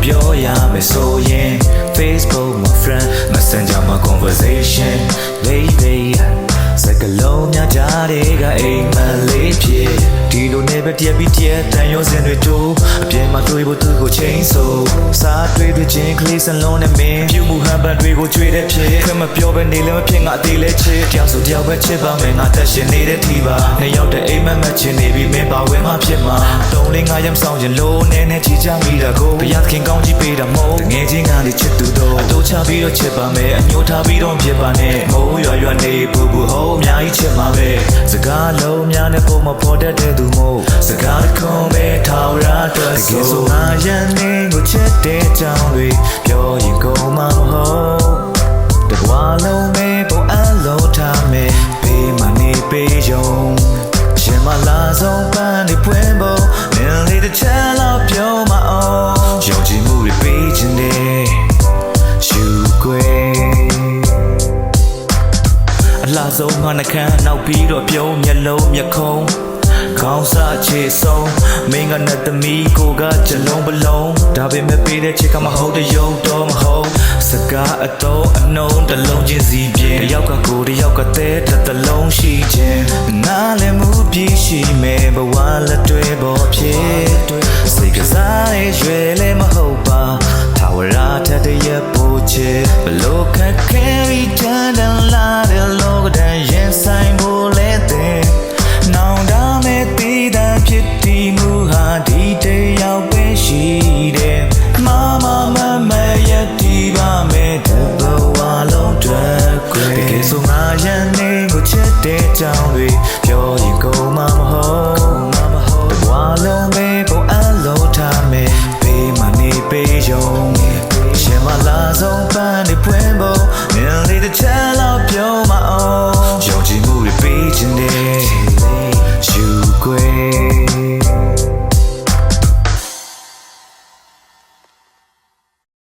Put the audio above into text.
ပြောရမယ်ဆိုရင် Facebook my friend Messenger my conversation baby စကလုံးများကြတဲ့ကအိမ်မလေးဖြစ်ဒီလိုနဲ့ပဲတရက်ပြီးတရက်တန်ရုံစင်တွေတိုးအပြင်မှာတွေ့ဖို့သူ့ကိုချိန်ဆိုစားတွေ့တွေ့ချင်းကလေးစလုံးနဲ့မင်းပြုမှုဟန်ပန်တွေကိုကြွေတဲ့ဖြစ်ခွင့်မပြောပဲနေလည်းမဖြစ်ငါအသေးလဲချစ်တယောက်ဆိုတယောက်ပဲချစ်ပါမယ်ငါတက်ရှင်နေတဲ့ထီပါနှစ်ယောက်တည်းအိမ်မက်မက်ချင်နေပြီးမင်းပါဝင်မှဖြစ်မှာတုံးလေးငါရမ်းဆောင်ချင်လို့နည်းနည်းချီချမိတာကိုဘုရားခင်ကောင်းကြီးပေးတာမို့ငယ်ချင်းကနေချစ်သူတော့အတူချပြီးတော့ချစ်ပါမယ်အမျိုးထားပြီးတော့ဖြစ်ပါနဲ့မိုးရွာရွာနေပူပူဟောအများကြီးချစ်မှာပဲစကားလုံးများနဲ့ပုံမပေါ်တတ်တဲ့သူမို့စကားတစ်ခုပဲထောက်ရတော့တကယ်ဆိုငါရန်နေကိုချစ်တဲ့ကြောင်တွေပြောရင်ကုန်မှာမဟုတ်တဘွားလုံးပဲပုံအလုံးထားမယ်ပေးမနေပေးယုံရှင်မလာဆုံးပန်းနေပွင့်ဖို့နင်းလေးတစ်ချက်လောက်ပြောမအောင်ယုံကြည်မှုတွေပေးခြင်းနဲ့ရှူခွေအလားဆုံးငါနှခမ်းနောက်ပြီးတော့ပြုံးမျက်လုံးမျက်ခုံးခေါင်းစားချေဆုံးမင်းကနဲ့သမီးကိုကကြလုံးပလုံးဒါပေမဲ့ပေးတဲ့ချစ်ကမဟုတ်တဲ့ယုံတော့မဟုတ်စကားအတော့အနှုံးတစ်လုံးချင်းစီပြင်းတယောက်ကကိုတယောက်ကတဲ့တစ်လုံးရှိခြင်းနားလည်းမှုပြည့်ရှိမယ်ဘဝလက်တွေပေါ်ဖြစ်စိတ်ကစားရဲ့ရွယ်လည်းမဟုတ်ပါထာဝရထက်တည်းရပို့ချစ်ဘလို့ခက်ခဲပြီးတန်တန်